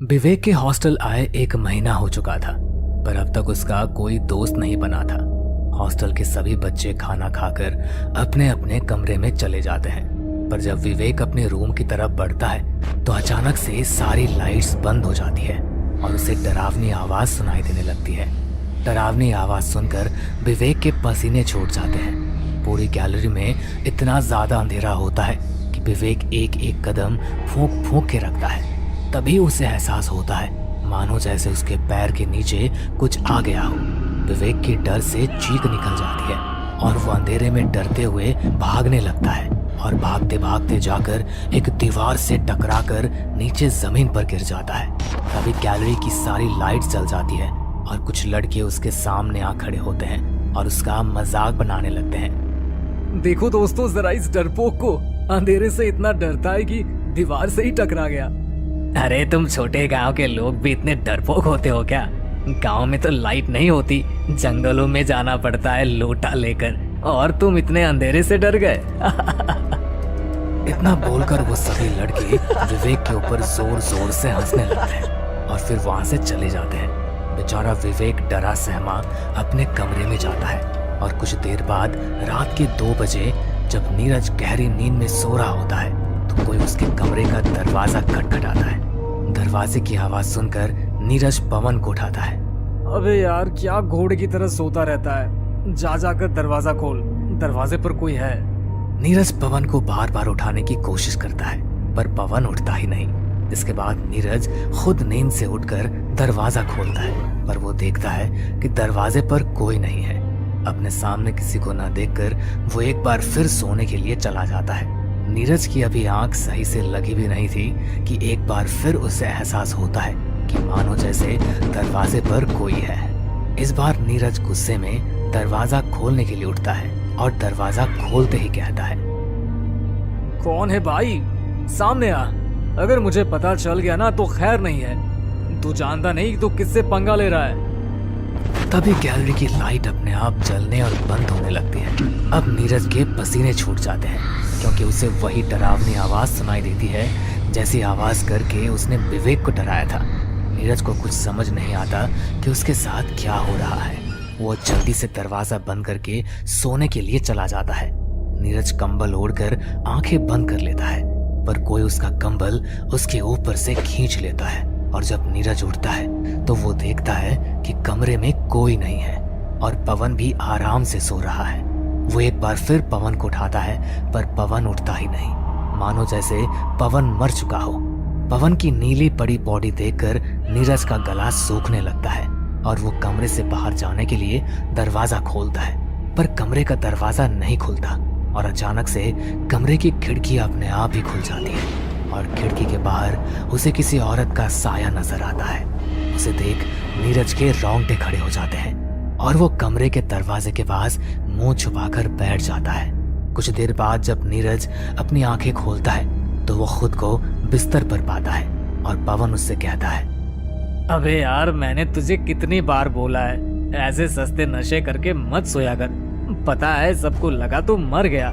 विवेक के हॉस्टल आए 1 महीना हो चुका था, पर अब तक उसका कोई दोस्त नहीं बना था। हॉस्टल के सभी बच्चे खाना खाकर अपने अपने कमरे में चले जाते हैं, पर जब विवेक अपने रूम की तरफ बढ़ता है तो अचानक से सारी लाइट्स बंद हो जाती है और उसे डरावनी आवाज सुनाई देने लगती है। डरावनी आवाज सुनकर विवेक के पसीने छूट जाते हैं। पूरी गैलरी में इतना ज्यादा अंधेरा होता है कि विवेक एक एक कदम फूंक फूंक के रखता है। तभी उसे एहसास होता है मानो जैसे उसके पैर के नीचे कुछ आ गया हो। विवेक की डर से चीख निकल जाती है और वो अंधेरे में डरते हुए भागने लगता है और भागते भागते जाकर एक दीवार से टकराकर नीचे जमीन पर गिर जाता है। तभी गैलरी की सारी लाइट्स जल जाती है और कुछ लड़के उसके सामने आ खड़े होते हैं और उसका मजाक बनाने लगते हैं। देखो दोस्तों, जरा इस डरपोक को, अंधेरे से इतना डरता है कि दीवार से ही टकरा गया। अरे तुम छोटे गांव के लोग भी इतने डरपोक होते हो क्या? गांव में तो लाइट नहीं होती, जंगलों में जाना पड़ता है लोटा लेकर, और तुम इतने अंधेरे से डर गए। इतना बोलकर वो सभी लड़के विवेक के ऊपर जोर जोर से हंसने लगते हैं और फिर वहां से चले जाते हैं। बेचारा विवेक डरा सहमा अपने कमरे में जाता है और कुछ देर बाद रात के 2 बजे जब नीरज गहरी नींद में सो रहा होता है तो कोई उसके कमरे का दरवाजा खटखटाता है। दरवाजे की आवाज सुनकर नीरज पवन को उठाता है। अबे यार, क्या घोड़े की तरह सोता रहता है? जा जाकर दरवाजा खोल, दरवाजे पर कोई है। नीरज पवन को बार बार उठाने की कोशिश करता है, पर पवन उठता ही नहीं। इसके बाद नीरज खुद नींद से उठकर दरवाजा खोलता है, पर वो देखता है कि दरवाजे पर कोई नहीं है। अपने सामने किसी को न देखकर वो एक बार फिर सोने के लिए चला जाता है। नीरज की अभी आंख सही से लगी भी नहीं थी कि एक बार फिर उसे एहसास होता है कि मानो जैसे दरवाजे पर कोई है। इस बार नीरज गुस्से में दरवाजा खोलने के लिए उठता है और दरवाजा खोलते ही कहता है, कौन है भाई? सामने आ। अगर मुझे पता चल गया ना तो खैर नहीं है। तू जानता नहीं तू किससे पंगा ले रहा है। तभी गैलरी की लाइट अपने आप जलने और बंद होने लगती है। अब नीरज के पसीने छूट जाते हैं क्योंकि उसे वही डरावनी आवाज सुनाई देती है जैसी आवाज करके उसने विवेक को डराया था। नीरज को कुछ समझ नहीं आता कि उसके साथ क्या हो रहा है। वो जल्दी से दरवाजा बंद करके सोने के लिए चला जाता है। नीरज कंबल ओढ़कर आंखें बंद कर लेता है, पर कोई उसका कंबल उसके ऊपर से खींच लेता है और जब नीरज उठता है तो वो देखता है कि कमरे में कोई नहीं है और पवन भी आराम से सो रहा है। वो एक बार फिर पवन को उठाता है, पर पवन उठता ही नहीं, मानो जैसे पवन मर चुका हो। पवन की नीली पड़ी बॉडी देखकर नीरज का गला सूखने लगता है और वो कमरे से बाहर जाने के लिए दरवाजा खोलता है, पर कमरे का दरवाजा नहीं खुलता और अचानक से कमरे की खिड़की अपने आप ही खुल जाती है और खिड़की के बाहर उसे किसी औरत का साया नजर आता है। उसे देख नीरज के रोंगटे खड़े हो जाते हैं और वो कमरे के दरवाजे के पास मुंह छुपाकर बैठ जाता है। कुछ देर बाद जब नीरज अपनी आंखें खोलता है तो वो खुद को बिस्तर पर पाता है और पवन उससे कहता है, अबे यार, मैंने तुझे कितनी बार बोला है ऐसे सस्ते नशे करके मत सोया कर। पता है सबको लगा तू मर गया।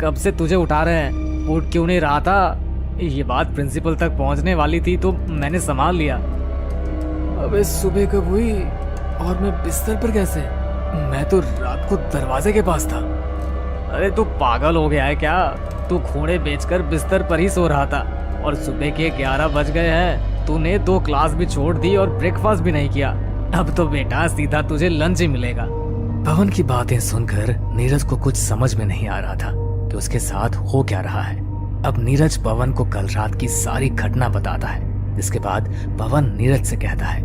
कब से तुझे उठा रहे हैं, उठ क्यों नहीं रहा था? ये बात प्रिंसिपल तक पहुंचने वाली थी तो मैंने संभाल लिया। अबे सुबह कब हुई और मैं बिस्तर पर कैसे? मैं तो रात को दरवाजे के पास था। अरे तू पागल हो गया है क्या? तू घोड़े बेचकर बिस्तर पर ही सो रहा था और सुबह के 11 बज गए हैं। तूने 2 क्लास भी छोड़ दी और ब्रेकफास्ट भी नहीं किया। अब तो बेटा सीधा तुझे लंच ही मिलेगा। पवन की बातें सुनकर नीरज को कुछ समझ में नहीं आ रहा था कि उसके साथ हो क्या रहा है। अब नीरज पवन को कल रात की सारी घटना बताता है, जिसके बाद पवन नीरज से कहता है,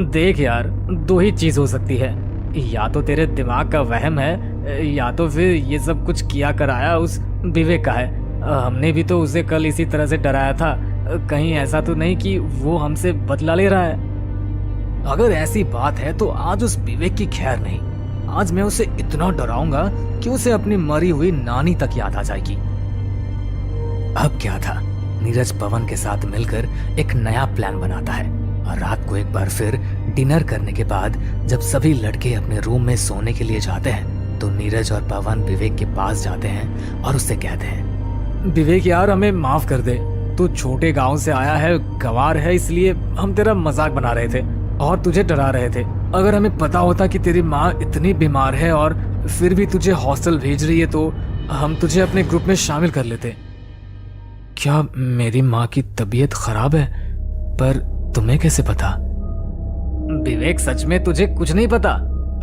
देख यार, 2 ही चीज हो सकती है, या तो तेरे दिमाग का वहम है या तो फिर ये सब कुछ किया कराया उस विवेक का है। हमने भी तो उसे कल इसी तरह से डराया था। कहीं ऐसा तो नहीं कि वो हमसे बदला ले रहा है? अगर ऐसी बात है तो आज उस विवेक की खैर नहीं। आज मैं उसे इतना डराऊंगा कि उसे अपनी मरी हुई नानी तक याद आ जाएगी। अब क्या था, नीरज पवन के साथ मिलकर एक नया प्लान बनाता है और रात को एक बार फिर डिनर करने के बाद जब सभी लड़के अपने रूम में सोने के लिए जाते हैं तो नीरज और पवन विवेक के पास जाते हैं और उससे कहते हैं, विवेक यार, हमें माफ कर दे। तू छोटे गांव से आया है, गंवार है, इसलिए हम तेरा मजाक बना रहे थे और तुझे डरा रहे थे। अगर हमें पता होता कि तेरी माँ इतनी बीमार है और फिर भी तुझे हॉस्टल भेज रही है तो हम तुझे अपने ग्रुप में शामिल कर लेते। क्या मेरी माँ की तबीयत खराब है? पर तुम्हें कैसे पता? विवेक, सच में तुझे कुछ नहीं पता?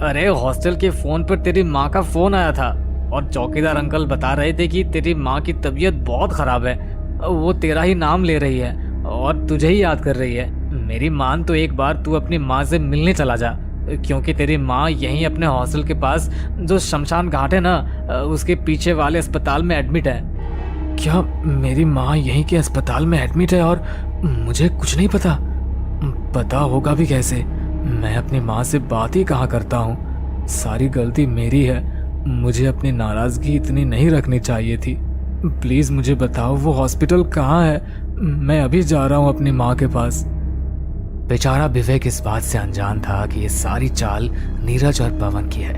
अरे हॉस्टल के फोन पर तेरी माँ का फोन आया था और चौकीदार अंकल बता रहे थे कि तेरी माँ की तबीयत बहुत खराब है। वो तेरा ही नाम ले रही है और तुझे ही याद कर रही है। मेरी मान तो एक बार तू अपनी माँ से मिलने चला जा, क्योंकि तेरी माँ यहीं अपने हॉस्टल के पास जो शमशान घाट है ना, उसके पीछे वाले अस्पताल में एडमिट है। क्या मेरी माँ यहीं के अस्पताल में एडमिट है और मुझे कुछ नहीं पता? पता होगा भी कैसे? मैं अपनी माँ से बात ही कहाँ करता हूँ। सारी गलती मेरी है। मुझे अपनी नाराजगी इतनी नहीं रखनी चाहिए थी। प्लीज मुझे बताओ वो हॉस्पिटल कहाँ है? मैं अभी जा रहा हूँ अपनी माँ के पास। बेचारा विवेक इस बात से अनजान था कि ये सारी चाल नीरज और पवन की है।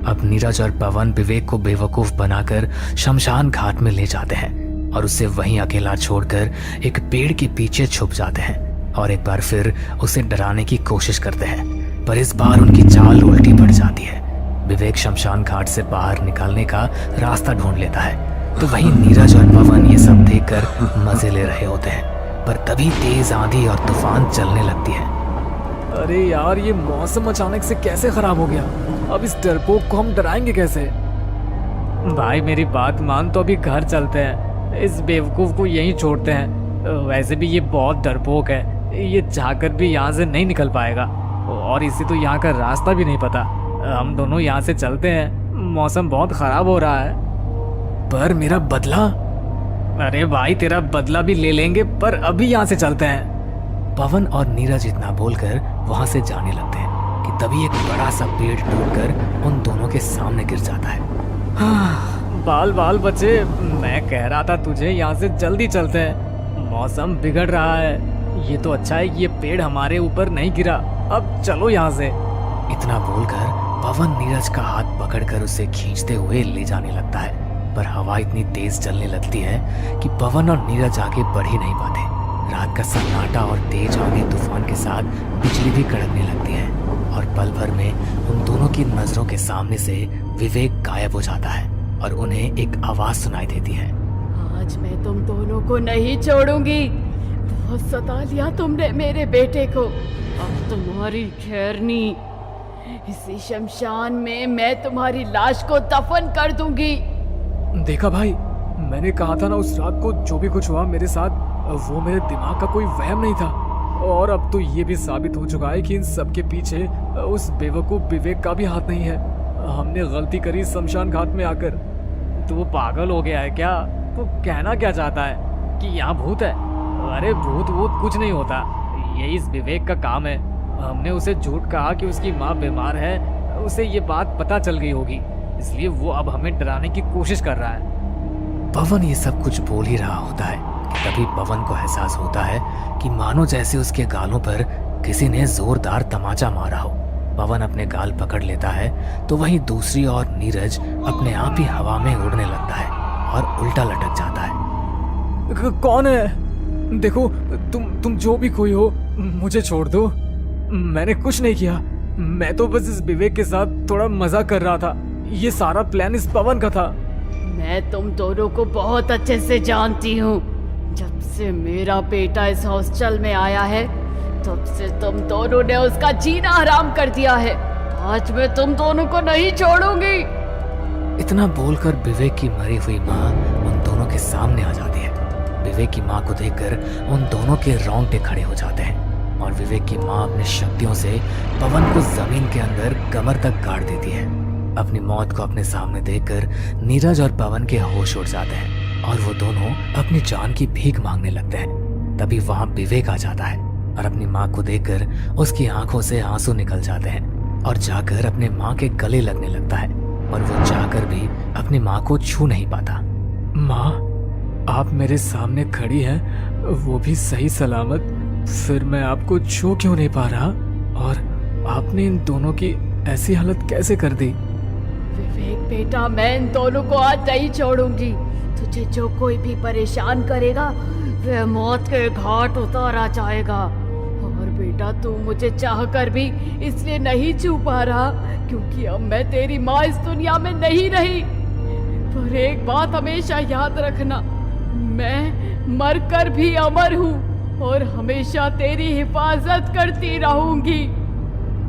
अब नीरज और पवन विवेक को बेवकूफ बनाकर शमशान घाट में ले जाते हैं और उसे वहीं अकेला छोड़कर एक पेड़ के पीछे छुप जाते हैं और एक बार फिर उसे डराने की कोशिश करते हैं, पर इस बार उनकी चाल उल्टी पड़ जाती है। विवेक शमशान घाट से बाहर निकलने का रास्ता ढूंढ लेता है, तो वहीं नीरज और पवन ये सब देखकर मजे ले रहे होते हैं, पर तभी तेज आंधी और तूफान चलने लगती है। अरे यार, ये मौसम अचानक से कैसे खराब हो गया? अब इस डरपोक को हम डराएंगे कैसे? भाई मेरी बात मान, तो अभी घर चलते हैं। इस बेवकूफ को यहीं छोड़ते हैं। वैसे भी ये बहुत डरपोक है, ये चाहकर भी यहाँ से नहीं निकल पाएगा और इसे तो यहाँ का रास्ता भी नहीं पता। हम दोनों यहाँ से चलते हैं, मौसम बहुत खराब हो रहा है। पर मेरा बदला? अरे भाई, तेरा बदला भी ले लेंगे, पर अभी यहाँ से चलते हैं। पवन और नीरज इतना बोलकर वहां से जाने लगते हैं कि तभी एक बड़ा सा पेड़ टूटकर उन दोनों के सामने गिर जाता है। बाल बाल बचे, मैं कह रहा था तुझे यहाँ से जल्दी चलते हैं। मौसम बिगड़ रहा है। ये तो अच्छा है कि ये पेड़ हमारे ऊपर नहीं गिरा। अब चलो यहाँ से। इतना बोलकर पवन नीरज का हाथ पकड़कर उसे खींचते हुए ले जाने लगता है, पर हवा इतनी तेज चलने लगती है कि पवन और नीरज आगे बढ़ ही नहीं पाते। रात का सन्नाटा और तेज आंधी तूफान के साथ बिजली भी कड़कने लगती है और पल भर में उन दोनों की नजरों के सामने से विवेक गायब हो जाता है और उन्हें एक आवाज सुनाई देती है। आज मैं तुम दोनों को नहीं छोड़ूंगी। बहुत सता लिया तुमने मेरे बेटे को, अब तुम्हारी खैर नहीं। इसी शमशान में मैं तुम्हारी लाश को दफन कर दूंगी। देखा भाई, मैंने कहा था ना, उस रात को जो भी कुछ हुआ मेरे साथ, वो मेरे दिमाग का कोई वहम नहीं था। और अब तो ये भी साबित हो चुका है कि इन सब के पीछे उस बेवकूफ विवेक का भी हाथ नहीं है। हमने गलती करी शमशान घाट में आकर। तू पागल हो गया है क्या? तू कहना क्या चाहता है कि यहाँ भूत है? अरे भूत वूत कुछ नहीं होता, ये इस विवेक का काम है। हमने उसे झूठ कहा कि उसकी माँ बीमार है, उसे ये बात पता चल गई होगी, इसलिए वो अब हमें डराने की कोशिश कर रहा है। पवन ये सब कुछ बोल ही रहा होता है कि तभी पवन को एहसास होता है कि मानो जैसे उसके गालों पर किसी ने जोरदार तमाचा मारा हो। पवन अपने गाल पकड़ लेता है तो वहीं दूसरी ओर नीरज अपने आप ही हवा में उड़ने लगता है और उल्टा लटक जाता है। कौन है? देखो, तुम जो भी कोई हो, मुझे छोड़ दो। मैंने कुछ नहीं किया। मैं तो बस इस विवेक के साथ थोड़ा मजा कर रहा था। ये सारा प्लान इस पवन का था। मैं तुम दोनों को बहुत अच्छे से जानती हूँ। जब से मेरा बेटा इस हॉस्टल में आया है, तब से तुम दोनों ने उसका जीना हराम कर दिया है। आज मैं तुम दोनों को नहीं छोड़ूंगी। इतना बोलकर विवेक की मरी हुई माँ उन दोनों के सामने आ जाती है। विवेक की माँ को देखकर उन दोनों के रोंगटे खड़े हो जाते हैं और विवेक की माँ अपनी शक्तियों से पवन को जमीन के अंदर कमर तक गाड़ देती है। अपनी मौत को अपने सामने देखकर नीरज और पवन के होश उड़ जाते हैं और वो दोनों अपनी जान की भीख मांगने लगते हैं। तभी वहां विवेक आ जाता है और अपनी माँ को देखकर उसकी आंखों से आंसू निकल जाते हैं और जाकर अपने माँ के गले लगने लगता है और वो चाहकर भी अपनी माँ को छू नहीं पाता। माँ, आप मेरे सामने खड़ी हैं, वो भी सही सलामत, फिर मैं आपको छू क्यों नहीं पा रहा? और आपने इन दोनों की ऐसी हालत कैसे कर दी? विवेक बेटा, मैं इन दोनों को आज नहीं छोड़ूंगी। तुझे जो कोई भी परेशान करेगा वह मौत के घाट उतारा जाएगा। और बेटा, तू मुझे चाह कर भी इसलिए नहीं छू पा रहा क्योंकि अब मैं तेरी माँ इस दुनिया में नहीं रही। पर एक बात हमेशा याद रखना, मैं मरकर भी अमर हूँ और हमेशा तेरी हिफाजत करती रहूंगी।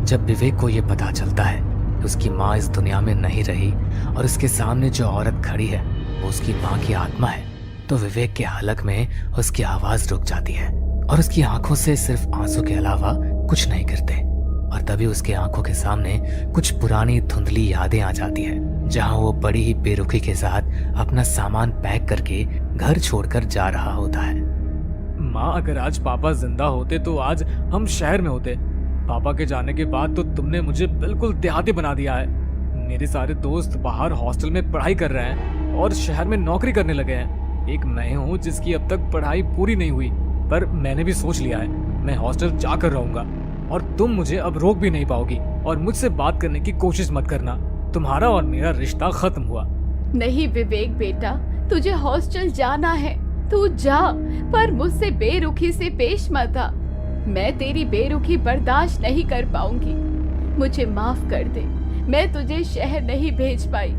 जब विवेक को ये पता चलता है कि उसकी माँ इस दुनिया में नहीं रही और उसके सामने जो औरत खड़ी है वो उसकी माँ की आत्मा है, तो विवेक के हलक में उसकी आवाज रुक जाती है और उसकी आंखों से सिर्फ आंसू के अलावा कुछ नहीं गिरते। और तभी उसके आंखों के सामने कुछ पुरानी धुंधली यादें आ जाती है, जहां वो बड़ी ही बेरुखी के साथ अपना सामान पैक करके घर छोड़कर जा रहा होता है। माँ, अगर आज पापा जिंदा होते तो आज हम शहर में होते। पापा के जाने के बाद तो तुमने मुझे बिल्कुल देहाती बना दिया है। मेरे सारे दोस्त बाहर हॉस्टल में पढ़ाई कर रहे हैं और शहर में नौकरी करने लगे हैं। एक मैं हूँ जिसकी अब तक पढ़ाई पूरी नहीं हुई, पर मैंने भी सोच लिया है मैं हॉस्टल जाकर रहूंगा और तुम मुझे अब रोक भी नहीं पाओगी। और मुझसे बात करने की कोशिश मत करना, तुम्हारा और मेरा रिश्ता खत्म हुआ। नहीं विवेक बेटा, तुझे हॉस्टल जाना है, तू जा, पर मुझसे बेरुखी से पेश मत आ। मैं तेरी बेरुखी बर्दाश्त नहीं कर पाऊंगी। मुझे माफ कर दे, मैं तुझे शहर नहीं भेज पाई,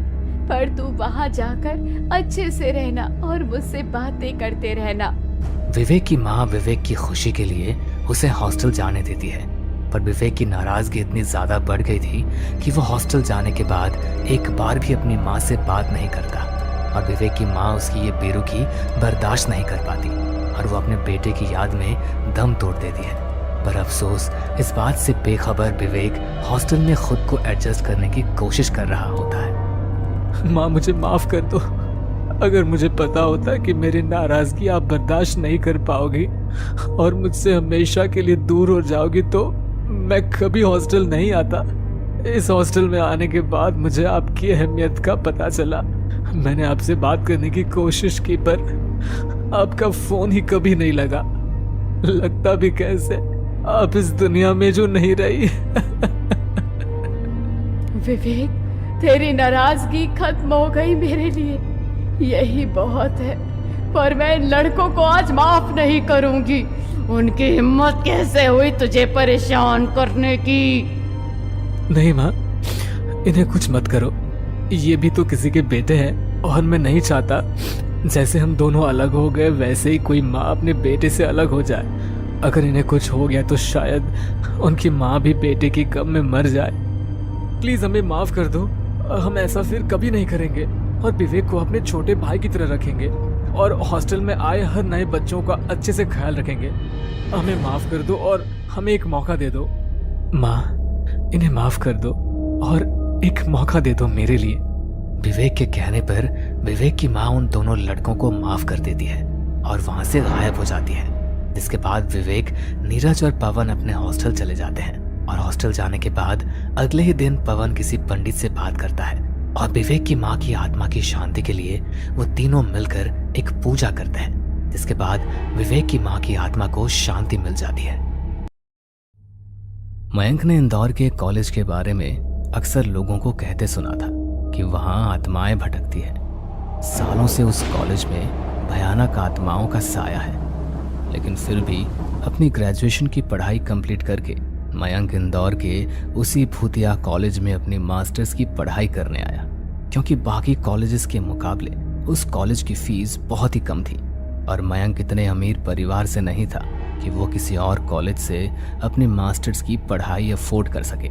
पर तू वहाँ जाकर अच्छे से रहना और मुझसे बातें करते रहना। विवेक की माँ विवेक की खुशी के लिए उसे हॉस्टल जाने देती है, पर विवेक की नाराजगी इतनी ज्यादा बढ़ गई थी कि वो हॉस्टल जाने के बाद एक बार भी अपनी माँ से बात नहीं करता और विवेक की माँ उसकी ये बेरुखी बर्दाश्त नहीं कर पाती और वो अपने बेटे की याद में दम तोड़ देती है। पर अफसोस, इस बात से बेखबर विवेक हॉस्टल में खुद को एडजस्ट करने की कोशिश कर रहा होता है। माँ, मुझे माफ कर दो। अगर मुझे पता होता कि मेरी नाराजगी आप बर्दाश्त नहीं कर पाओगी और मुझसे हमेशा के लिए दूर हो जाओगी तो मैं कभी हॉस्टल नहीं आता। इस हॉस्टल में आने के बाद मुझे आपकी अहमियत का पता चला। मैंने आपसे बात करने की कोशिश की पर आपका फोन ही कभी नहीं लगा। लगता भी कैसे, आप इस दुनिया में जो नहीं रही। विवेक, तेरी नाराजगी खत्म हो गई मेरे लिए, यही बहुत है। पर मैं इन लड़कों को आज माफ नहीं करूंगी। उनकी हिम्मत कैसे हुई तुझे परेशान करने की। नहीं माँ, इन्हें कुछ मत करो। ये भी तो किसी के बेटे हैं और मैं नहीं चाहता जैसे हम दोनों अलग हो गए वैसे ही कोई माँ अपने बेटे से अलग हो जाए। अगर इन्हें कुछ हो गया तो शायद उनकी माँ भी बेटे की गम में मर जाए। प्लीज हमें माफ कर दो, हम ऐसा फिर कभी नहीं करेंगे और विवेक को अपने छोटे भाई की तरह रखेंगे और हॉस्टल में आए हर नए बच्चों का अच्छे से ख्याल रखेंगे। हमें माफ कर दो और हमें एक मौका दे दो। माँ, इन्हें माफ कर दो और एक मौका दे दो मेरे लिए। विवेक के कहने पर विवेक की माँ उन दोनों लड़कों को माफ कर देती है और वहां से गायब हो जाती है। जिसके बाद विवेक, नीरज और पवन अपने हॉस्टल चले जाते हैं और हॉस्टल जाने के बाद अगले ही दिन पवन किसी पंडित से बात करता है और विवेक की माँ की आत्मा की शांति के लिए वो तीनों मिलकर एक पूजा करते हैं, जिसके बाद विवेक की माँ की आत्मा को शांति मिल जाती है। मयंक ने इंदौर के कॉलेज के बारे में अक्सर लोगों को कहते सुना था कि वहाँ आत्माएं भटकती है। सालों से उस कॉलेज में भयानक आत्माओं का साया है, लेकिन फिर भी अपनी ग्रेजुएशन की पढ़ाई कंप्लीट करके मयंक इंदौर के उसी भूतिया कॉलेज में अपनी मास्टर्स की पढ़ाई करने आया, क्योंकि बाकी कॉलेजेस के मुकाबले उस कॉलेज की फीस बहुत ही कम थी और मयंक इतने अमीर परिवार से नहीं था कि वो किसी और कॉलेज से अपनी मास्टर्स की पढ़ाई अफोर्ड कर सके।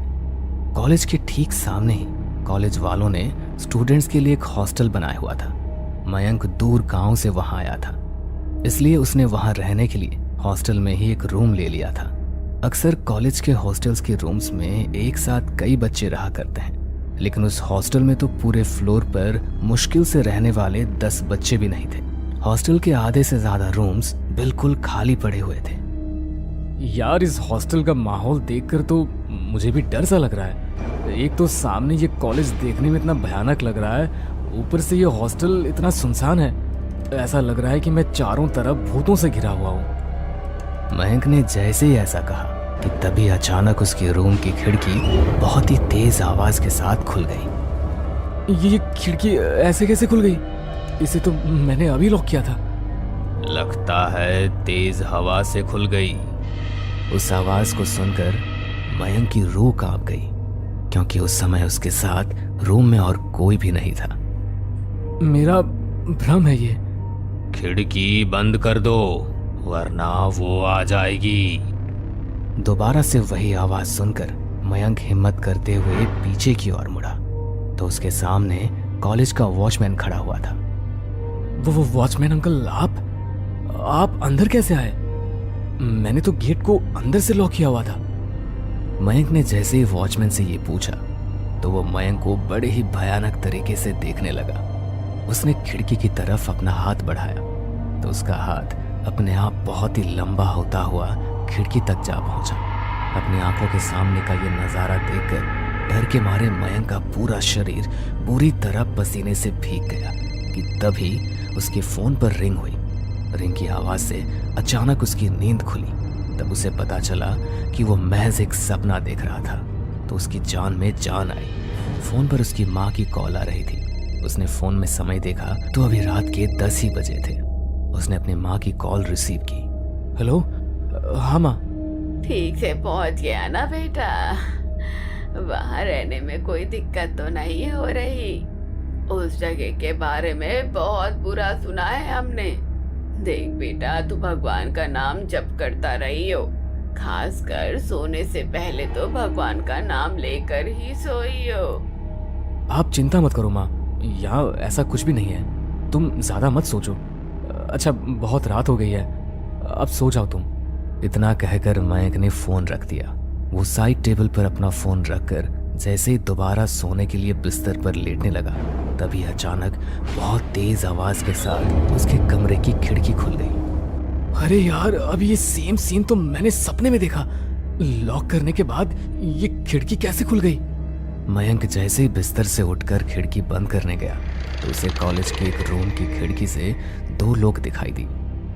कॉलेज के ठीक सामने ही कॉलेज वालों ने स्टूडेंट्स के लिए एक हॉस्टल बनाया हुआ था। मयंक दूर गांव से वहां आया था, इसलिए उसने वहां रहने के लिए हॉस्टल में ही एक रूम ले लिया था। अक्सर कॉलेज के हॉस्टल्स के रूम्स में एक साथ कई बच्चे रहा करते हैं, लेकिन उस हॉस्टल में तो पूरे फ्लोर पर मुश्किल से रहने वाले 10 बच्चे भी नहीं थे। हॉस्टल के आधे से ज्यादा रूम्स बिल्कुल खाली पड़े हुए थे। यार, इस हॉस्टल का माहौल देखकर तो मुझे भी डर सा लग रहा है। एक तो सामने ये कॉलेज देखने में इतना भयानक लग रहा है, ऊपर से ये हॉस्टल इतना सुनसान है। ऐसा लग रहा है कि मैं चारों तरफ भूतों से घिरा हुआ हूँ। मयंक ने जैसे ही ऐसा कहा कि तभी अचानक उसके रूम की खिड़की बहुत ही तेज आवाज के साथ खुल गई। ये खिड़की ऐसे कैसे खुल गई? इसे तो मैंने अभी लॉक किया था। लगता है तेज हवा से खुल गई। उस आवाज को सुनकर मयंक की रूह कांप गई, क्योंकि उस समय उसके साथ रूम में और कोई भी नहीं था। मेरा भ्रम है ये। खिड़की बंद कर दो वरना वो आ जाएगी। दोबारा से वही आवाज सुनकर मयंक हिम्मत करते हुए पीछे की ओर मुड़ा तो उसके सामने कॉलेज का वॉचमैन खड़ा हुआ था। वो वॉचमैन अंकल, आप अंदर कैसे आए? मैंने तो गेट को अंदर से लॉक किया हुआ था। मयंक ने जैसे ही वॉचमैन से ये पूछा तो वो मयंक को बड़े ही भयानक तरीके से देखने लगा। उसने खिड़की की तरफ अपना हाथ बढ़ाया तो उसका हाथ अपने आप बहुत ही लंबा होता हुआ खिड़की तक जा पहुंचा। अपनी आंखों के सामने का ये नजारा देखकर डर के मारे मयंक का पूरा शरीर बुरी तरह पसीने से भीग गया कि तभी उसके फोन पर रिंग हुई। रिंग की आवाज से अचानक उसकी नींद खुली। तब उसे पता चला कि वो महज एक सपना देख रहा था तो उसकी जान में जान आई। फोन पर उसकी माँ की कॉल आ रही थी। उसने फोन में समय देखा तो अभी रात के 10 ही बजे थे। उसने अपनी माँ की कॉल रिसीव की। हेलो, हाँ माँ। ठीक से पहुंच गया ना बेटा? वहाँ रहने में कोई दिक्कत तो नहीं हो रही? उस जगह के बारे में बहुत बुरा सुना है हमने। देख बेटा, तू भगवान का नाम जप करता रही हो। खासकर सोने से पहले तो भगवान का नाम लेकर ही सोई हो। आप चिंता मत करो माँ, यहाँ ऐसा कुछ भी नहीं है। तुम ज्यादा मत सोचो। अच्छा, बहुत रात हो गई है, अब सो जाओ तुम। इतना कहकर मयंक ने फोन रख दिया। वो साइड टेबल पर अपना फोन रखकर जैसे ही दोबारा सोने के लिए बिस्तर पर लेटने लगा तभी अचानक बहुत तेज आवाज के साथ उसके कमरे की खिड़की खुल गई। अरे यार, अभी ये सेम सीन तो मैंने सपने में देखा। लॉक करने के बाद ये खिड़की कैसे खुल गई? मयंक जैसे ही बिस्तर से उठकर खिड़की बंद करने गया तो उसे कॉलेज के एक रूम की खिड़की से 2 लोग दिखाई दी।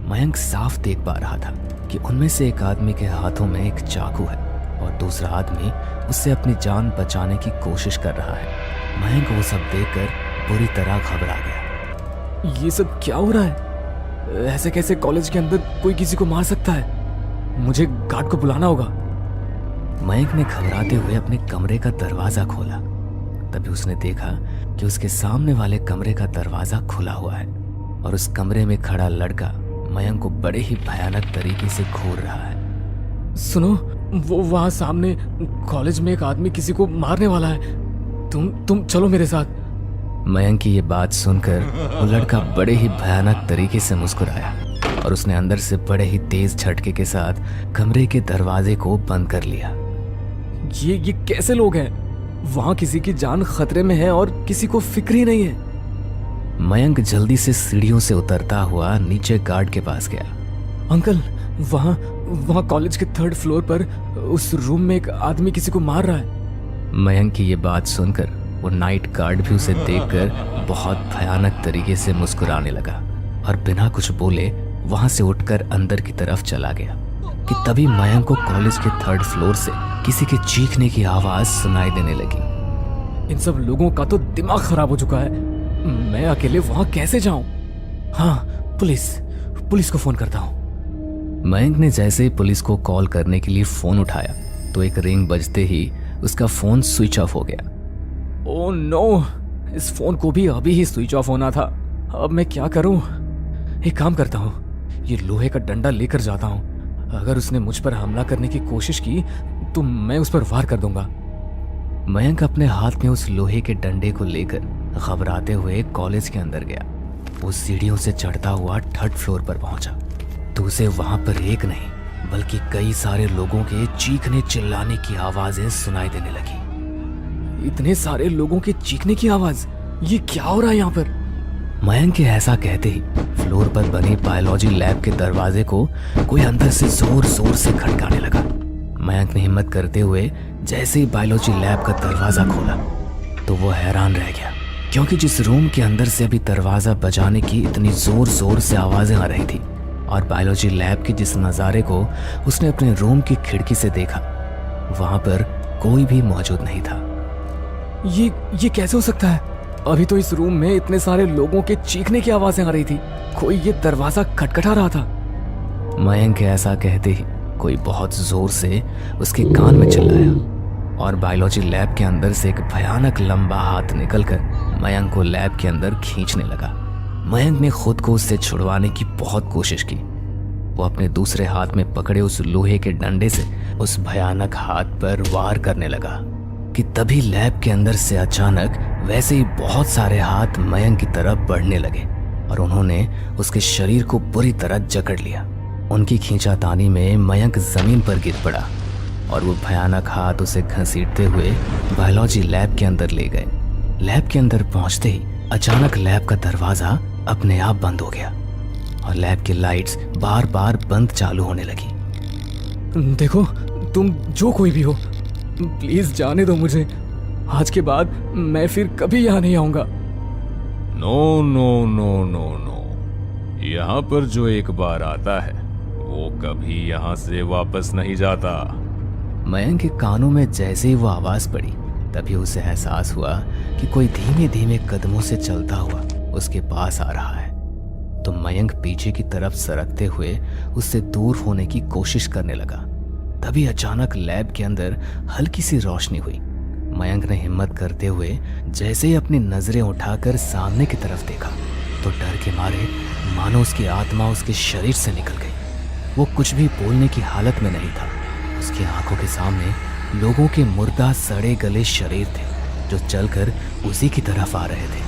मयंक साफ देख पा रहा था कि उनमें से एक आदमी के हाथों में एक चाकू है और दूसरा आदमी उससे अपनी जान बचाने की कोशिश कर रहा है। मयंक वो सब देखकर बुरी तरह घबरा गया। ये सब क्या हो रहा है? ऐसे कैसे कॉलेज के अंदर कोई किसी को मार सकता है? मुझे गार्ड को बुलाना होगा। मयंक ने घबराते हुए अपने कमरे का दरवाजा खोला। तभी उसने देखा कि उसके सामने वाले कमरे का दरवाजा खुला हुआ है और उस कमरे में खड़ा लड़का मयंक को बड़े ही भयानक तरीके से घूर रहा है। सुनो, वो वहां सामने कॉलेज में एक आदमी किसी को मारने वाला है। तुम चलो मेरे साथ। मयंक की ये बात सुनकर वो लड़का बड़े ही भयानक तरीके से मुस्कुराया और उसने अंदर से बड़े ही तेज झटके के साथ कमरे के दरवाजे को बंद कर लिया। ये कैसे लोग हैं? वहां किसी की जान खतरे में है और किसी को फिक्र ही नहीं है। मयंक जल्दी से सीढ़ियों से उतरता हुआ नीचे गार्ड के पास गया। अंकल, वहां कॉलेज के 3rd फ्लोर पर उस रूम में एक आदमी किसी को मार रहा है। मयंक की ये बात सुनकर वो नाइट गार्ड भी उसे देखकर बहुत भयानक तरीके से मुस्कुराने लगा और बिना कुछ बोले वहां से उठकर अंदर की तरफ चला गया कि तभी मयंक को कॉलेज के 3rd फ्लोर से किसी के चीखने की आवाज सुनाई देने लगी। इन सब लोगों का तो दिमाग खराब हो चुका है। मैं अकेले वहां कैसे जाऊं? हाँ, पुलिस को फोन करता हूं। मयंक ने जैसे ही पुलिस को कॉल करने के लिए फोन उठाया तो एक रिंग बजते ही उसका फोन स्विच ऑफ हो गया। ओह नो, इस फोन को भी अभी ही स्विच ऑफ होना था। अब मैं क्या करूं? एक काम करता हूं, ये लोहे का डंडा लेकर जाता हूं। अगर उसने मुझ पर हमला करने की कोशिश की तो मैं उस पर वार कर दूंगा। मयंक अपने हाथ में उस लोहे के डंडे को लेकर घबराते हुए कॉलेज के अंदर गया। वो सीढ़ियों से चढ़ता हुआ 3rd फ्लोर पर पहुंचा तो उसे वहां पर एक नहीं बल्कि कई सारे लोगों के चीखने चिल्लाने की आवाजें सुनाई देने लगी। इतने सारे लोगों के चीखने की आवाज, ये क्या हो रहा है यहाँ पर? मयंक के ऐसा कहते ही फ्लोर पर बने बायोलॉजी लैब के दरवाजे को कोई अंदर से जोर जोर से खटकाने लगा। मयंक ने हिम्मत करते हुए जैसे ही बायोलॉजी लैब का दरवाजा खोला तो वो हैरान रह गया, क्योंकि जिस रूम के अंदर से अभी दरवाजा बजाने की इतनी जोर जोर से आवाजें आ रही थी और बायोलॉजी लैब के जिस नज़ारे को उसने अपने रूम की खिड़की से देखा वहां पर कोई भी मौजूद नहीं था। ये कैसे हो सकता है? अभी तो इस रूम में इतने सारे लोगों के चीखने की आवाजें आ रही थी, कोई ये दरवाजा खटखटा रहा था। मयंक ऐसा कहते ही कोई बहुत जोर से उसके कान में चिल्लाया और बायोलॉजी लैब के अंदर से एक भयानक लंबा हाथ निकलकर मयंक को लैब के अंदर खींचने लगा। मयंक ने खुद को उससे छुड़वाने की बहुत कोशिश की। वो अपने दूसरे हाथ में पकड़े उस लोहे के डंडे से उस भयानक हाथ पर वार करने लगा कि तभी लैब के अंदर से अचानक वैसे ही बहुत सारे हाथ मयंक की तरफ बढ़ने लगे और उन्होंने उसके शरीर को बुरी तरह जकड़ लिया। उनकी खींचातानी में मयंक जमीन पर गिर पड़ा और वो भयानक हाथ उसे घसीटते हुए बायोलॉजी लैब के अंदर ले गए। लैब के अंदर पहुंचते ही अचानक लैब का दरवाजा अपने आप बंद हो गया और लैब की लाइट्स बार बार बंद चालू होने लगी। देखो, तुम जो कोई भी हो, प्लीज जाने दो मुझे। आज के बाद मैं फिर कभी यहाँ नहीं आऊंगा। No no no no no, यहाँ पर जो एक बार आता है वो कभी यहाँ से वापस नहीं जाता। मयंक के कानों में जैसे ही वो आवाज पड़ी तभी उसे एहसास हुआ कि कोई धीमे धीमे कदमों से चलता हुआ उसके पास आ रहा है। तो मयंक पीछे की तरफ सरकते हुए उससे दूर होने की कोशिश करने लगा। तभी अचानक लैब के अंदर हल्की सी रोशनी हुई। मयंक ने हिम्मत करते हुए जैसे ही अपनी नजरें उठाकर सामने की तरफ देखा तो डर के मारे मानो उसकी आत्मा उसके शरीर से निकल गई। वो कुछ भी बोलने की हालत में नहीं था। उसकी आंखों के सामने लोगों के मुर्दा सड़े गले शरीर थे जो चलकर उसी की तरफ आ रहे थे।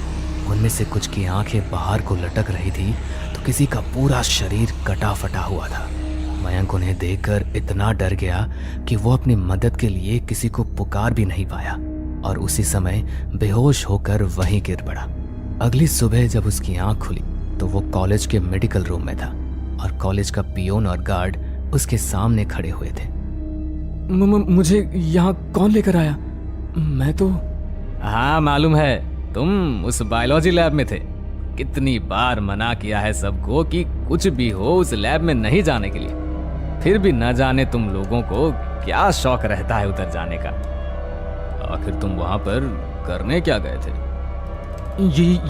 उनमें से कुछ की आंखें बाहर को लटक रही थी तो किसी का पूरा शरीर कटा फटा हुआ था। मयंक उन्हें देखकर इतना डर गया कि वो अपनी मदद के लिए किसी को पुकार भी नहीं पाया और उसी समय बेहोश होकर वहीं गिर पड़ा। अगली सुबह जब उसकी आंख खुली तो वो कॉलेज के मेडिकल रूम में था और कॉलेज का पियोन और गार्ड उसके सामने खड़े हुए थे। मुझे यहाँ कौन लेकर आया? मैं तो... हाँ मालूम है, तुम उस बायोलॉजी लैब में थे। कितनी बार मना किया है सबको कि कुछ भी हो उस लैब में नहीं जाने के लिए, फिर भी न जाने तुम लोगों को क्या शौक रहता है उधर जाने का। आखिर तुम वहां पर करने क्या गए थे?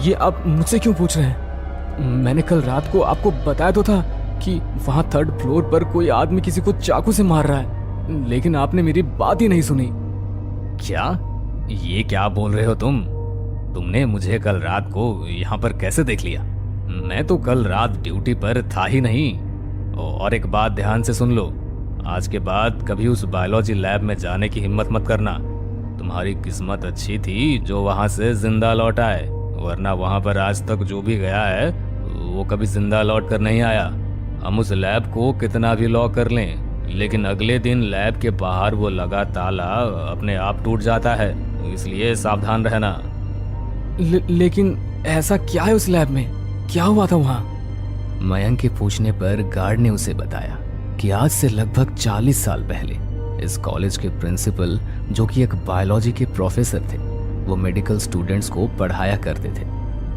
ये आप मुझसे क्यों पूछ रहे हैं? मैंने कल रात को आपको बताया तो था कि वहां 3rd फ्लोर पर कोई आदमी किसी को चाकू से मार रहा है, लेकिन आपने मेरी बात ही नहीं सुनी। क्या? ये क्या बोल रहे हो तुम? तुमने मुझे कल रात को यहाँ पर कैसे देख लिया? मैं तो कल रात ड्यूटी पर था ही नहीं। और एक बात ध्यान से सुन लो, आज के बाद कभी उस बायोलॉजी लैब में जाने की हिम्मत मत करना। तुम्हारी किस्मत अच्छी थी जो वहां से जिंदा लौट आए, वरना वहां पर आज तक जो भी गया है वो कभी जिंदा लौट कर नहीं आया। हम उस लैब को कितना भी लॉक कर लें, लेकिन अगले दिन लैब के बाहर वो लगा ताला अपने आप टूट जाता है, इसलिए सावधान रहना। लेकिन ऐसा क्या है उस लैब में? क्या हुआ था वहां? मयंक के पूछने पर गार्ड ने उसे बताया कि आज से लगभग 40 साल पहले इस कॉलेज के प्रिंसिपल, जो कि एक बायोलॉजी के प्रोफेसर थे, वो मेडिकल स्टूडेंट्स को पढ़ाया करते थे।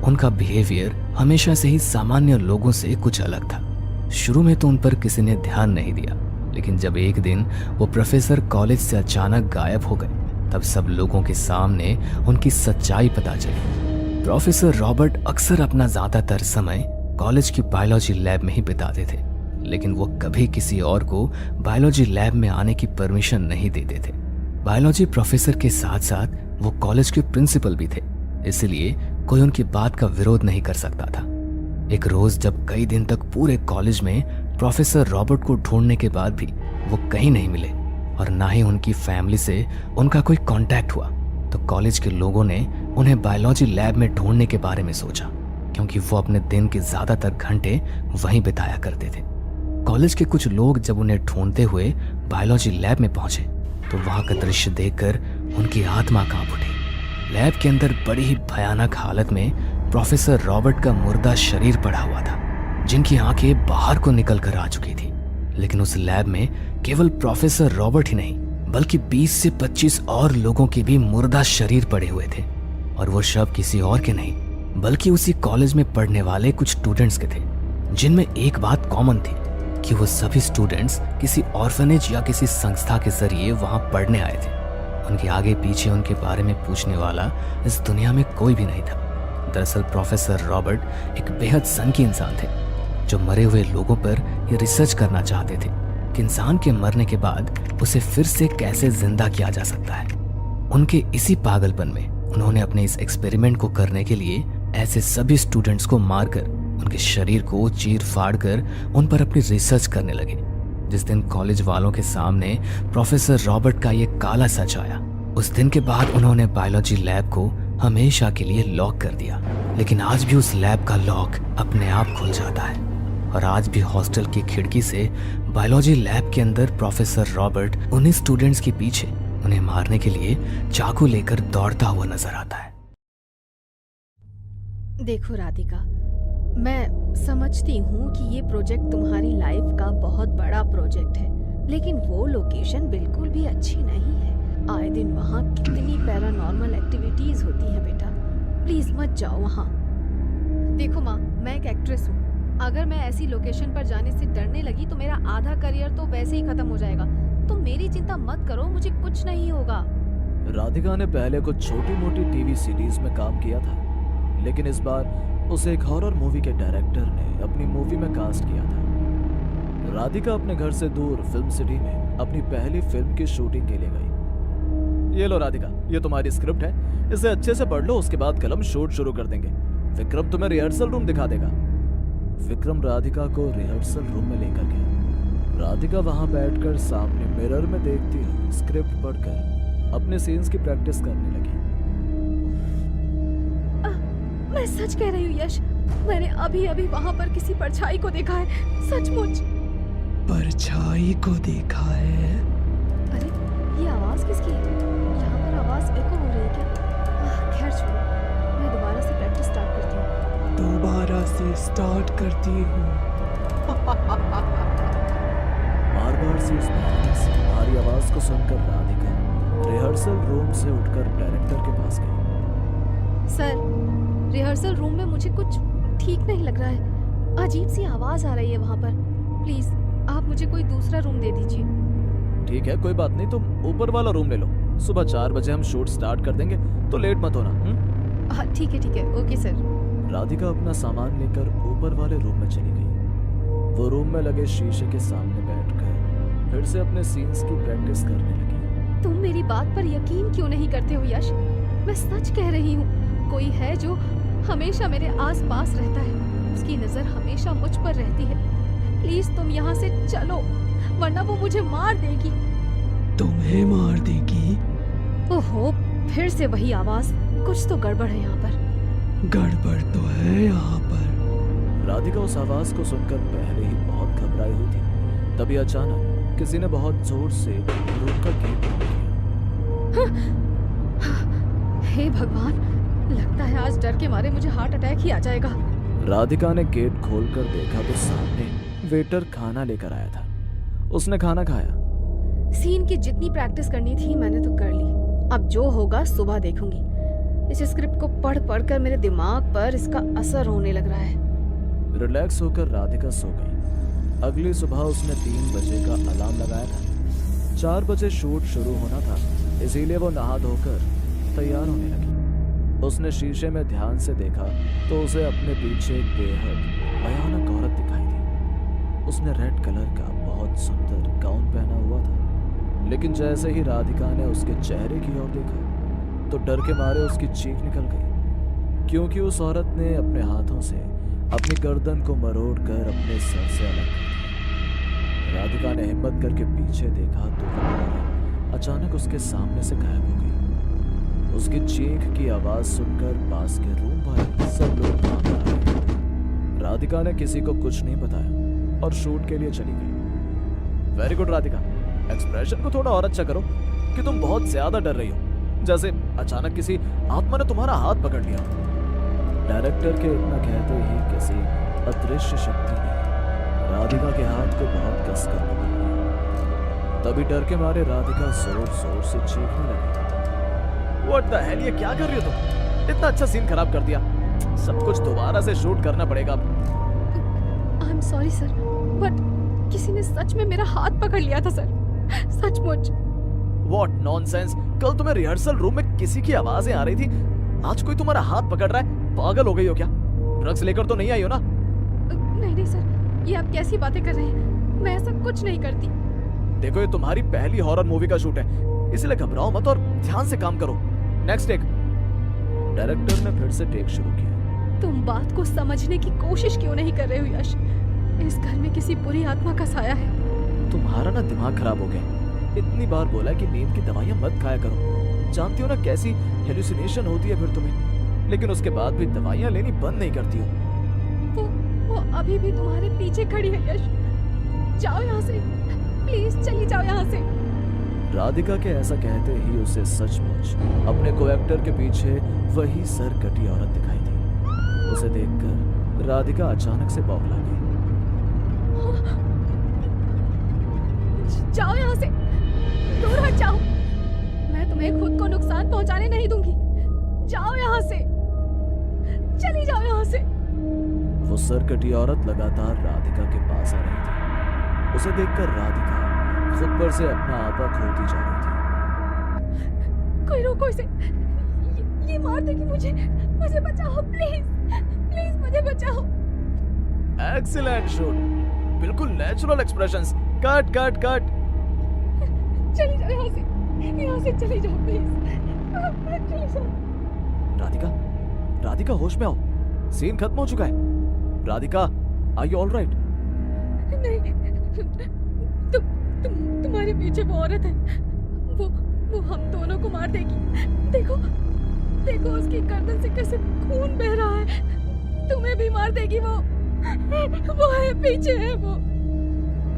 उनका बिहेवियर हमेशा से ही सामान्य लोगों से कुछ अलग था। शुरू में तो उन पर किसी ने ध्यान नहीं दिया, लेकिन जब एक दिन वो प्रोफेसर कॉलेज से अचानक गायब हो गए तब सब लोगों के सामने उनकी सच्चाई पता चली। प्रोफेसर रॉबर्ट अक्सर अपना ज्यादातर समय कॉलेज की बायोलॉजी लैब में ही बिताते थे, लेकिन वो कभी किसी और को बायोलॉजी लैब में आने की परमिशन नहीं देते थे। बायोलॉजी प्रोफेसर के साथ साथ वो कॉलेज के प्रिंसिपल भी थे, इसलिए कोई उनकी बात का विरोध नहीं कर सकता था। एक रोज जब कई दिन तक पूरे कॉलेज में प्रोफेसर रॉबर्ट को ढूंढने के बाद भी वो कहीं नहीं मिले और ना ही उनकी फैमिली से उनका कोई कांटेक्ट हुआ, तो कॉलेज के लोगों ने उन्हें बायोलॉजी लैब में ढूंढने के बारे में सोचा, क्योंकि वो अपने दिन के ज्यादातर घंटे वहीं बिताया करते थे। कॉलेज के कुछ लोग जब उन्हें ढूंढते हुए बायोलॉजी लैब में पहुंचे तो वहां का दृश्य देखकर उनकी आत्मा कांप उठी। लैब के अंदर बड़ी ही भयानक हालत में प्रोफेसर रॉबर्ट का मुर्दा शरीर पड़ा हुआ था, जिनकी आंखें बाहर को निकल कर आ चुकी थी। लेकिन उस लैब में केवल प्रोफेसर रॉबर्ट ही नहीं, बल्कि 20 से 25 और लोगों के भी मुर्दा शरीर पड़े हुए थे, और वो शव किसी और के नहीं बल्कि उसी कॉलेज में पढ़ने वाले कुछ स्टूडेंट्स के थे, जिनमें एक बात कॉमन थी कि वो सभी स्टूडेंट्स किसी ऑर्फनेज या किसी संस्था के जरिए वहां पढ़ने आए थे। उनके आगे पीछे उनके बारे में पूछने वाला इस दुनिया में कोई भी नहीं था। दरअसल प्रोफेसर रॉबर्ट एक बेहद सनकी इंसान थे जो मरे हुए लोगों पर ये रिसर्च करना चाहते थे कि इंसान के मरने के बाद उसे फिर से कैसे जिंदा किया जा सकता है। उनके इसी पागलपन में उन्होंने अपने इस एक्सपेरिमेंट को करने के लिए ऐसे सभी स्टूडेंट्स को मारकर उनके शरीर को चीर फाड़ कर उन पर अपनी रिसर्च करने लगे। जिस दिन कॉलेज वालों के सामने प्रोफेसर रॉबर्ट का ये काला सच आया, उस दिन के बाद उन्होंने बायोलॉजी लैब को हमेशा के लिए लॉक कर दिया। लेकिन आज भी उस लैब का लॉक अपने आप खुल जाता है और आज भी हॉस्टल की खिड़की से बायोलॉजी लैब के अंदर प्रोफेसर रॉबर्ट उन्हीं स्टूडेंट्स के पीछे उन्हें मारने के लिए चाकू लेकर दौड़ता हुआ नजर आता है। देखो राधिका, मैं समझती हूँ कि ये प्रोजेक्ट तुम्हारी लाइफ का बहुत बड़ा प्रोजेक्ट है, लेकिन वो लोकेशन बिल्कुल भी अच्छी नहीं है। आए दिन वहाँ कितनी पैरानॉर्मल एक्टिविटीज होती हैं बेटा, प्लीज मत जाओ वहाँ। देखो माँ, मैं एक एक्ट्रेस हूँ। अगर मैं ऐसी लोकेशन पर जाने से डरने लगी तो मेरा आधा करियर तो वैसे ही खत्म हो जाएगा। तुम मेरी चिंता मत करो, मुझे कुछ नहीं होगा। राधिका ने पहले कुछ छोटी मोटी टीवी सीरीज में काम किया था, लेकिन इस बार उसे एक हॉरर मूवी के डायरेक्टर ने अपनी मूवी में कास्ट किया था। राधिका अपने घर से दूर फिल्म सिटी में अपनी पहली फिल्म की शूटिंग के लिए गई। ये लो राधिका, ये तुम्हारी स्क्रिप्ट है, इसे अच्छे से पढ़ लो, उसके बाद कलम शूट शुरू कर देंगे। विक्रम तुम्हें रिहर्सल रूम दिखा देगा। विक्रम राधिका को रिहर्सल रूम में लेकर गया। राधिका वहां बैठकर सामने मिरर में देखती हुई स्क्रिप्ट पढ़कर अपने सीन्स की प्रैक्टिस करने लगी। मैं सच कह रही हूँ यश, मैंने अभी अभी वहाँ पर किसी परछाई को देखा है, सचमुच। परछाई को देखा है? अरे ये आवाज किसकी है? यहाँ पर आवाज एको हो रही है क्या? खैर छोड़ो, मैं दोबारा से प्रैक्टिस स्टार्ट करती हूँ। दोबारा से स्टार्ट करती हूँ। बार बार से उस भारी आवाज को सुनकर राधिका रिहर्सल रूम से उठकर डायरेक्टर के पास गई। सर, रिहर्सल रूम में मुझे कुछ ठीक नहीं लग रहा है, अजीब सी आवाज आ रही है वहाँ पर। प्लीज आप मुझे कोई दूसरा रूम दे दीजिए। ठीक है, कोई बात नहीं, तुम ऊपर वाला रूम ले लो। सुबह 4 बजे हम शूट स्टार्ट कर देंगे, तो लेट मत होना। हाँ ठीक है, ओके सर। राधिका अपना सामान लेकर ऊपर वाले रूम में चली गई। वो रूम में लगे शीशे के सामने बैठकर फिर से अपने सीन्स की प्रैक्टिस करने लगी। तुम मेरी बात पर यकीन क्यों नहीं करते हो यश? मैं सच कह रही हूँ, कोई है जो हमेशा मेरे आस पास रहता है, उसकी नजर हमेशा मुझ पर रहती है। प्लीज तुम यहाँ से चलो, वरना वो मुझे मार देगी। तुम्हें मार देगी? ओहो, फिर से वही आवाज, कुछ तो गड़बड़ है यहाँ पर। गड़बड़ तो है यहाँ पर। राधिका उस आवाज को सुनकर पहले ही बहुत घबराई हुई थी। तभी अचानक किसी ने बहुत जोर से रूम का गेट खोल दिया। हे भगवान, लगता है आज डर के मारे मुझे हार्ट अटैक ही आ जाएगा। राधिका ने गेट खोलकर देखा तो सामने वेटर खाना लेकर आया था। उसने खाना खाया। सीन की जितनी प्रैक्टिस करनी थी मैंने तो कर ली, अब जो होगा सुबह देखूंगी। इस स्क्रिप्ट को पढ़ पढ़कर मेरे दिमाग पर इसका असर होने लग रहा है। रिलैक्स होकर राधिका सो गई। अगली सुबह उसने 3 बजे का अलार्म लगाया था। 4 बजे शूट शुरू होना था, इसीलिए वो नहा धोकर तैयार होने लगी। उसने शीशे में ध्यान से देखा तो उसे अपने पीछे एक बेहद भयानक औरत दिखाई दी। उसने रेड कलर का बहुत सुंदर गाउन पहना हुआ था, लेकिन जैसे ही राधिका ने उसके चेहरे की ओर देखा तो डर के मारे उसकी चीख निकल गई, क्योंकि उस औरत ने अपने हाथों से अपनी गर्दन को मरोड़कर अपने सर से अलग कर दिया। राधिका ने हिम्मत करके पीछे देखा तो वो औरत अचानक उसके सामने से गायब हो गई। उसकी चीख की आवाज सुनकर पास के रूम वाले सब लोग भाग आए। राधिका ने किसी को कुछ नहीं बताया और शूट के लिए चली गई। वेरी गुड राधिका, एक्सप्रेशन को थोड़ा और अच्छा करो कि तुम बहुत ज्यादा डर रही हो, जैसे अचानक किसी आत्मा ने तुम्हारा हाथ पकड़ लिया। डायरेक्टर के इतना कहते ही किसी अदृश्य शक्ति ने राधिका के हाथ को बहुत कसकर पकड़ लिया। तभी डर के मारे राधिका जोर जोर से चीखने लगी। What the hell, ये क्या कर रही हो तुम? इतना अच्छा सीन खराब कर दिया, सब कुछ दोबारा से शूट करना पड़ेगा। I'm sorry सर, बट किसी ने सच में मेरा हाथ पकड़ लिया था सर, सचमुच। What nonsense. कल तुम्हें रिहर्सल रूम में किसी की आवाजें आ रही थी, आज कोई तुम्हारा हाथ पकड़ रहा है। पागल हो गई हो क्या? ड्रग्स लेकर तो नहीं आई हो ना? नहीं नहीं सर, ये आप कैसी बातें कर रहे हैं? मैं ऐसा कुछ नहीं करती। देखो ये तुम्हारी पहली हॉरर मूवी का शूट है, इसलिए घबराओ मत और ध्यान से काम करो। Next take. डायरेक्टर ने फिर से टेक शुरू किया। तुम बात को समझने की कोशिश क्यों नहीं कर रहे हो यश? इस घर में किसी बुरी आत्मा का साया है। तुम्हारा ना दिमाग खराब हो गया। इतनी बार बोला कि नींद की दवाइयां मत खाया करो, जानती हो ना कैसी हेलुसिनेशन होती है फिर तुम्हें, लेकिन उसके बाद भी दवाइयां लेनी बंद नहीं करती हो। वो अभी भी तुम्हारे पीछे खड़ी है यश। जाओ यहाँ से, प्लीज चली जाओ यहाँ से। राधिका के ऐसा कहते ही उसे सचमुच अपने को-एक्टर के पीछे वही सरकटी औरत दिखाई दी। उसे देखकर राधिका अचानक से बौखला गई। जाओ यहाँ से, दूर हट जाओ। मैं तुम्हें खुद को नुकसान पहुंचाने नहीं दूंगी। जाओ यहाँ से, चली जाओ यहाँ से। वो सरकटी औरत लगातार राधिका के पास आ रही थी। उसे देखकर राधिका खुद पर से अपना आपा खोती जा रही थी। कोई रोको इसे, ये मार देगी मुझे। मुझे बचाओ प्लीज, प्लीज मुझे बचाओ। एक्सीलेंट शूट, बिल्कुल natural expressions. Cut cut cut. चली जाओ यहाँ से चली जाओ प्लीज, चली जाओ। राधिका, राधिका होश में आओ, सीन खत्म हो चुका है। Radhika, are you alright? नहीं, तुम्हारे पीछे वो औरत है। वो हम दोनों को मार देगी। देखो देखो उसकी गर्दन से कैसे खून बह रहा है। तुम्हें भी मार देगी वो है, पीछे है वो।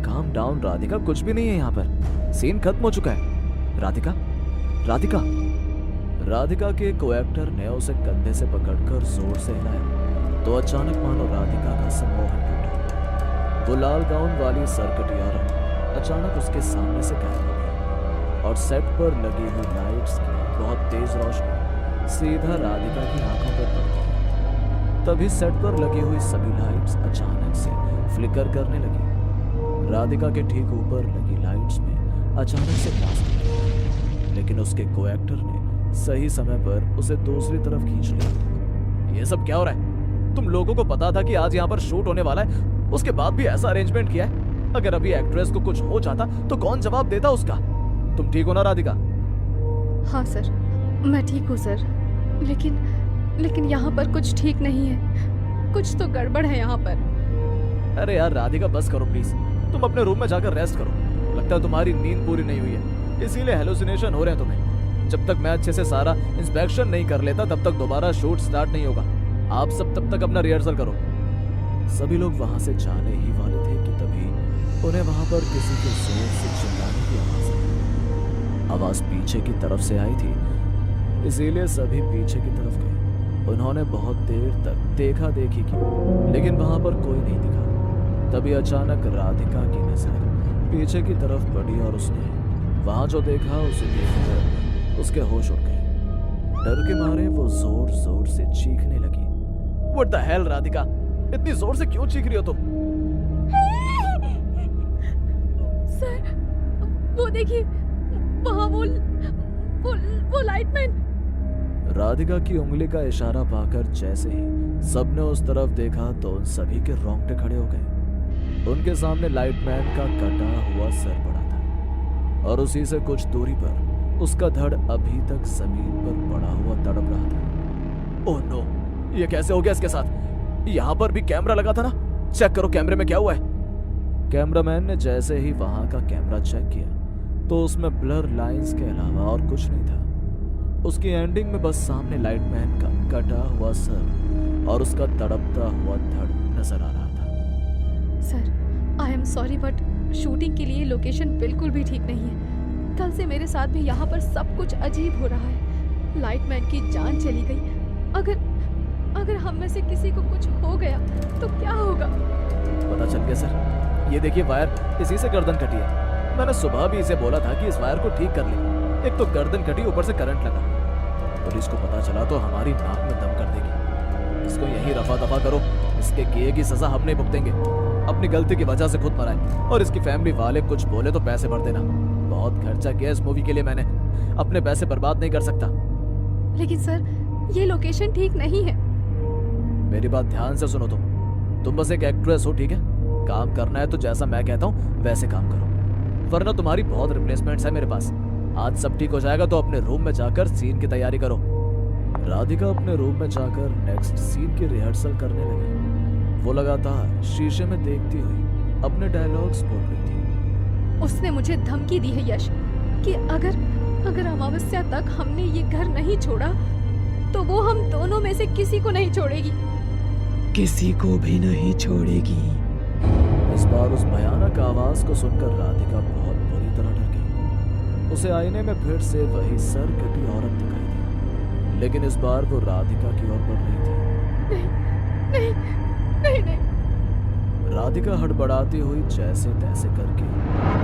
काम डाउन राधिका, कुछ भी नहीं है यहाँ पर। सीन खत्म हो चुका है। राधिका, राधिका। राधिका के को-एक्टर ने उसे कंधे से पकड़कर जोर से हिलाया तो अचानक मानो राधिका का सम्मोहन टूटा। वो लाल गाउन वाली सरकटी औरत अचानक उसके सामने से गायब हो गई और सेट पर लगी हुई लाइट्स की बहुत तेज रोशनी सीधा राधिका की आंखों पर पड़ी। तभी सेट पर लगी हुई सभी लाइट्स अचानक से फ्लिकर करने लगी। राधिका के ठीक ऊपर लगी लाइट्स में अचानक से ब्लास्ट हुआ, लेकिन उसके को-एक्टर ने सही समय पर उसे दूसरी तरफ खींच लिया। ये सब क्या हो रहा है? तुम लोगों को पता था कि आज यहाँ पर शूट होने वाला है, उसके बाद भी ऐसा अरेंजमेंट किया है? अगर अभी एक्ट्रेस को कुछ हो जाता तो कौन जवाब देता उसका? तुम ठीक हो ना राधिका? हाँ सर, मैं ठीक हूँ सर, लेकिन यहाँ पर कुछ ठीक नहीं है। कुछ तो गड़बड़ है यहाँ पर। अरे यार राधिका, बस करो प्लीज। तुम अपने रूम में जाकर रेस्ट करो। लगता है तुम्हारी नींद पूरी नहीं हुई है, इसीलिए हेलुसिनेशन हो रहे हैं तुम्हें। जब तक मैं अच्छे से सारा इंस्पेक्शन नहीं कर लेता तब तक दोबारा शूट स्टार्ट नहीं होगा। आप सब तब तक अपना रिहर्सल करो। सभी लोग वहां से जाने ही वाले थे कि तभी उन्हें वहां पर किसी के जोर से चिल्लाने की आवाज आई। आवाज पीछे की तरफ से आई थी, इसीलिए सभी पीछे की तरफ गए। उन्होंने बहुत देर तक देखा देखी की, लेकिन वहां पर कोई नहीं दिखा। तभी अचानक राधिका की नजर पीछे की तरफ पड़ी और उसने वहां जो देखा उसे देखकर उसके होश उड़ गए। डर के मारे वो जोर जोर से चीखने लगी। What the hell राधिका, इतनी जोर से क्यों चीख रही हो तुम? सर, वो देखिए, वहाँ वो लाइटमैन। राधिका की उंगली का इशारा पाकर जैसे ही सबने उस तरफ देखा तो उन सभी के रोंगटे खड़े हो गए। उनके सामने लाइटमैन का कटा हुआ सर पड़ा था और उसी से कुछ दूरी पर उसका धड़ अभी तक जमीन पर पड़ा हुआ तड़प रहा था। ओह नो, ये कैसे हो गया इसके साथ? यहाँ पर भी कैमरा लगा था ना? चेक करो कैमरे में क्या हुआ है। कैमरामैन ने जैसे ही वहां का कैमरा चेक किया तो उसमें ब्लर लाइंस के अलावा और कुछ नहीं था। उसकी एंडिंग में बस सामने लाइटमैन का कटा हुआ सर और उसका तड़पता हुआ धड़ नजर आ रहा था। Sir, I am sorry but shooting के लिए लोकेशन बिल्कुल भी ठीक नहीं है। कल से मेरे साथ भी यहाँ पर सब कुछ अजीब हो रहा है। लाइटमैन की जान चली गई। अगर हम में से किसी को कुछ हो गया तो क्या होगा? पता चल गया सर, ये देखिए वायर इसी से गर्दन कटी है। मैंने सुबह भी इसे बोला था कि इस वायर को ठीक कर ले। एक तो गर्दन कटी, ऊपर से करंट लगा। पुलिस को पता चला तो हमारी नाक में दम कर देगी। इसको यही रफा दफा करो, इसके किए की सजा हम नहीं भुगतेंगे। अपनी गलती की वजह से खुद मराए और इसकी फैमिली वाले कुछ बोले तो पैसे भर देना। बहुत खर्चा किया इस मूवी के लिए मैंने, अपने पैसे बर्बाद नहीं कर सकता। लेकिन सर ये लोकेशन ठीक नहीं है। मेरी बात ध्यान से सुनो, तुम बस एक एक्ट्रेस हो, ठीक है? काम करना है तो जैसा मैं कहता हूँ वैसे काम करो, वरना तुम्हारी बहुत रिप्लेसमेंट्स है मेरे पास। आज सब ठीक हो जाएगा तो अपने रूम में जाकर सीन की तैयारी करो। राधिका अपने रूम में जाकर नेक्स्ट सीन की रिहर्सल करने लगी। वो लगातार शीशे में देखती हुई अपने डायलॉग्स बोल रही थी। उसने मुझे धमकी दी है यश कि अगर अमावस्या तक हमने ये घर नहीं छोड़ा तो वो हम दोनों में से किसी को नहीं छोड़ेगी। किसी को भी नहीं छोड़ेगी। इस बार उस भयानक आवाज को सुनकर राधिका बहुत बुरी तरह डर गई। उसे आईने में फिर से वही सर कटी औरत दिखाई दी, लेकिन इस बार वो राधिका की ओर बढ़ रही थी। नहीं नहीं नहीं नहीं। राधिका हड़बड़ाती हुई जैसे तैसे करके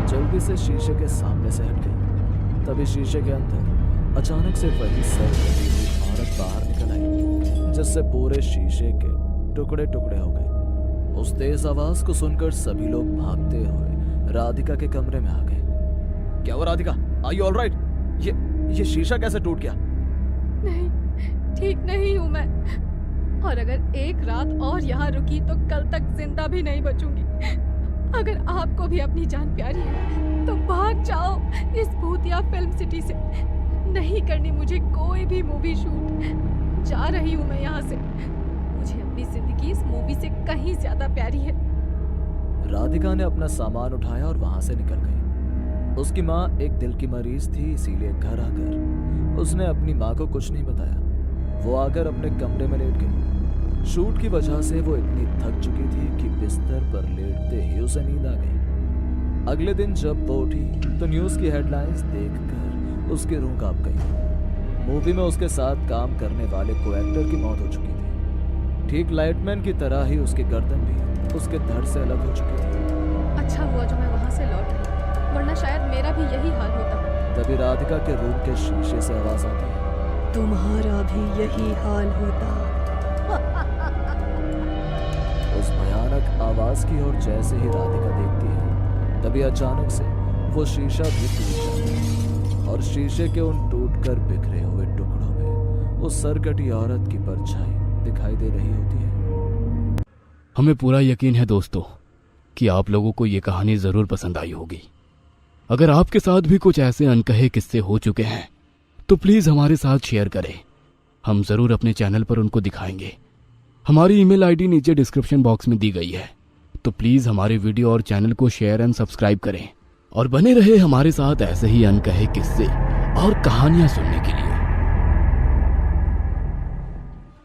जल्दी से शीशे के सामने से हट गई। तभी शीशे के अंदर अचानक से वही सर कटी हुई औरत बाहर निकल आई, जिससे पूरे शीशे के टुकड़े टुकड़े हो गए। उस तेज आवाज को सुनकर सभी लोग भागते हुए राधिका के कमरे में आ गए। क्या हुआ राधिका? Are you alright? ये शीशा कैसे टूट गया? नहीं, ठीक नहीं हूँ मैं। और अगर एक रात और यहाँ रुकी तो कल तक जिंदा भी नहीं बचूंगी। अगर आपको भी अपनी जान प्यारी है तो भाग जाओ इस भूतिया फिल्म सिटी से। नहीं करनी मुझे कोई भी मूवी शूट। जा रही हूँ मैं यहाँ से। मुझे अपनी जिंदगी इस मूवी से कहीं ज्यादा प्यारी है। राधिका ने अपना सामान उठाया और वहां से निकल गई। उसकी माँ एक दिल की मरीज थी, इसीलिए घर आकर उसने अपनी माँ को कुछ नहीं बताया। वो आकर अपने कमरे में लेट गई। शूट की वजह से वो इतनी थक चुकी थी कि बिस्तर पर लेटते ही उसे नींद आ गई। अगले दिन जब वो उठी तो न्यूज की हेडलाइंस देखकर उसकी रूह कांप गई। मूवी में उसके साथ काम करने वाले को एक्टर की मौत हो चुकी थी। ठीक लाइटमैन की तरह ही उसकी गर्दन भी उसके धड़ से अलग हो चुकी थी। अच्छा हुआ जो मैं वहाँ से लौट गई, वरना शायद मेरा भी यही हाल होता। तभी राधिका के रूम के शीशे से आवाज आती है, तुम्हारा भी यही हाल होता। उस भयानक आवाज की ओर जैसे ही राधिका देखती है, तभी अचानक से वो शीशा भी टूट जाता है और शीशे के उन टूटकर बिखरे हुए टुकड़ों में उस सरकटी औरत की परछाई दिखाई दे रही होती है। हमें पूरा यकीन है दोस्तों कि आप लोगों को ये कहानी जरूर पसंद आई होगी। अगर आपके साथ भी कुछ ऐसे अनकहे किस्से हो चुके हैं तो प्लीज हमारे साथ शेयर करें। हम जरूर अपने चैनल पर उनको दिखाएंगे। हमारी ईमेल आईडी नीचे डिस्क्रिप्शन बॉक्स में दी गई है, तो प्लीज हमारे वीडियो और चैनल को शेयर एंड सब्सक्राइब करें और बने रहे हमारे साथ ऐसे ही अनकहे किस्से और कहानियां सुनने के लिए।